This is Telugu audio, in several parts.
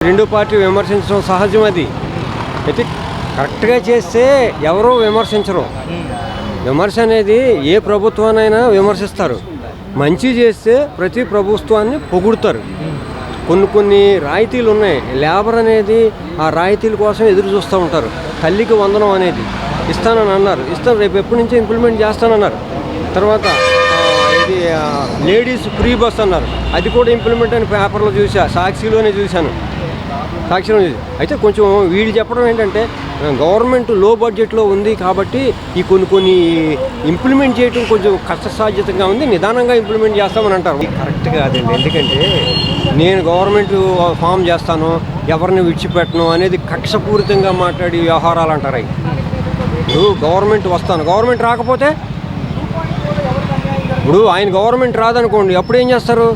రెండు పార్టీ విమర్శించడం సహజం. అది అయితే కరెక్ట్గా చేస్తే ఎవరూ విమర్శించరు. విమర్శ అనేది ఏ ప్రభుత్వానైనా విమర్శిస్తారు. మంచి చేస్తే ప్రతి ప్రభుత్వాన్ని పొగుడుతారు. కొన్ని రాయితీలు ఉన్నాయి. లేబర్ అనేది ఆ రాయితీల కోసం ఎదురు చూస్తూ ఉంటారు. తల్లికి వందనం అనేది ఇస్తానని అన్నారు, రేపు ఎప్పటి నుంచో ఇంప్లిమెంట్ చేస్తానన్నారు. తర్వాత ఇది లేడీస్ ఫ్రీ బస్ అన్నారు, అది కూడా ఇంప్లిమెంట్ అని పేపర్లో సాక్షిలోనే చూశాను. అయితే కొంచెం వీళ్ళు చెప్పడం ఏంటంటే గవర్నమెంట్ లో బడ్జెట్లో ఉంది కాబట్టి ఈ కొన్ని ఇంప్లిమెంట్ చేయడం కొంచెం కష్టసాధ్యతంగా ఉంది, నిదానంగా ఇంప్లిమెంట్ చేస్తామని అంటారు. కరెక్ట్ కాదండి. ఎందుకంటే నేను గవర్నమెంట్ ఫామ్ చేస్తాను, ఎవరిని విడిచిపెట్టను అనేది కక్షపూరితంగా మాట్లాడి వ్యవహారాలు అంటారు. ఇప్పుడు గవర్నమెంట్ వస్తాను, గవర్నమెంట్ రాకపోతే ఇప్పుడు ఆయన గవర్నమెంట్ రాదనుకోండి, అప్పుడు ఏం చేస్తారు?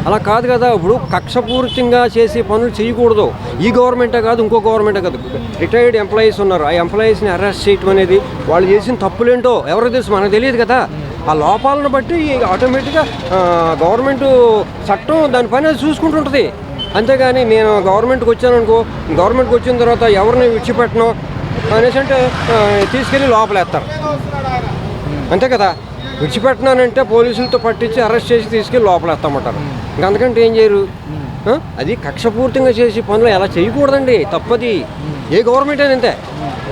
అలా కాదు కదా. ఇప్పుడు కక్షపూరితంగా చేసే పనులు చేయకూడదు. ఈ గవర్నమెంటే కాదు, ఇంకో గవర్నమెంటే కాదు, రిటైర్డ్ ఎంప్లాయీస్ ఉన్నారు. ఆ ఎంప్లాయీస్ని అరెస్ట్ చేయడం అనేది వాళ్ళు చేసిన తప్పులేంటో ఎవరికి తెలుసు? మనకు తెలియదు కదా. ఆ లోపాలను బట్టి ఆటోమేటిక్గా గవర్నమెంట్ చట్టం దాని పని అది చూసుకుంటుంటుంది. అంతేగాని నేను గవర్నమెంట్కి వచ్చాను అనుకో, గవర్నమెంట్కి వచ్చిన తర్వాత ఎవరిని విడిచిపెట్టను అనేసి అంటే తీసుకెళ్ళి లోపలేస్తారు. అంతే కదా. విడిచిపెట్టినానంటే పోలీసులతో పట్టించి అరెస్ట్ చేసి తీసుకెళ్ళి లోపలేస్తామంటారు. ఇంకా అందుకంటే ఏం చేయరు. అది కక్షపూర్తిగా చేసి పనులు ఎలా చేయకూడదండి, తప్పది. ఏ గవర్నమెంట్ అయినా అంతే.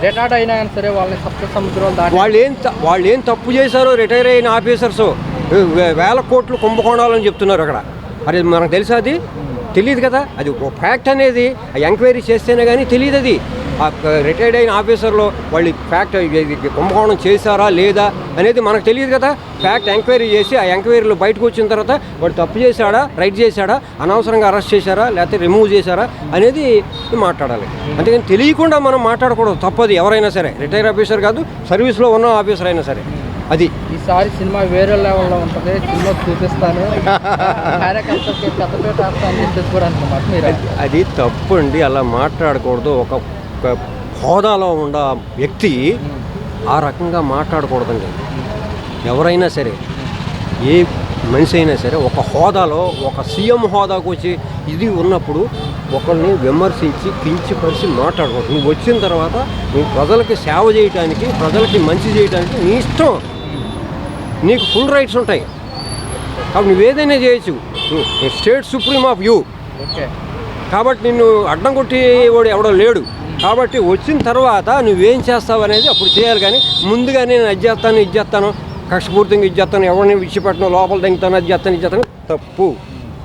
రిటైర్డ్ అయినా సరే వాళ్ళని సప్త సముద్రాలు వాళ్ళు ఏం తప్పు చేశారో రిటైర్ అయిన ఆఫీసర్స్ వేల కోట్లు కుంభకోణాలని చెప్తున్నారు అక్కడ. అది మనకు తెలుసా? అది తెలియదు కదా. అది ఒక ఫ్యాక్ట్ అనేది ఎంక్వైరీ చేస్తేనే కానీ తెలియదు. అది ఆ రిటైర్డ్ అయిన ఆఫీసర్లో వాళ్ళు ఫ్యాక్ట్ కుంభకోణం చేశారా లేదా అనేది మనకు తెలియదు కదా. ఫ్యాక్ట్ ఎంక్వైరీ చేసి ఆ ఎంక్వైరీలో బయటకు వచ్చిన తర్వాత వాడు తప్పు చేశాడా, రైట్ చేశాడా, అనవసరంగా అరెస్ట్ చేశారా, లేకపోతే రిమూవ్ చేశారా అనేది మాట్లాడాలి. అంతేగాని తెలియకుండా మనం మాట్లాడకూడదు, తప్పది. ఎవరైనా సరే, రిటైర్ ఆఫీసర్ కాదు, సర్వీస్లో ఉన్న ఆఫీసర్ అయినా సరే. అది ఈసారి సినిమా వేరే లెవెల్లో ఉంటుంది, సినిమా చూపిస్తాను, కార్యకర్తలకి చెత్తపేట అని చెప్పేసి కూడా అనుకున్నారు మీరు. అది తప్పు అండి, అలా మాట్లాడకూడదు. ఒక హోదాలో ఉన్న వ్యక్తి ఆ రకంగా మాట్లాడకూడదండి. ఎవరైనా సరే, ఏ మనిషి అయినా సరే ఒక హోదాలో, ఒక సీఎం హోదాకు వచ్చి ఇది ఉన్నప్పుడు ఒకరిని విమర్శించి కించపరిచి మాట్లాడకూడదు. నువ్వు వచ్చిన తర్వాత నువ్వు ప్రజలకి సేవ చేయడానికి, ప్రజలకి మంచి చేయడానికి నీ ఇష్టం, నీకు ఫుల్ రైట్స్ ఉంటాయి. కాబట్టి నువ్వేదైనా చేయొచ్చు. State supreme of you. Okay. కాబట్టి నిన్ను అడ్డం కొట్టేవాడు ఎవడో లేడు. కాబట్టి వచ్చిన తర్వాత నువ్వేం చేస్తావు అనేది అప్పుడు చేయాలి. కానీ ముందుగా నేను అది చేస్తాను, ఇది చేస్తాను, కక్షపూర్తిగా ఇది చేస్తాను, ఎవరిని విడిచిపెట్టను, లోపల దింగుతాను, అది చేస్తాను, ఇది చేస్తాను, తప్పు.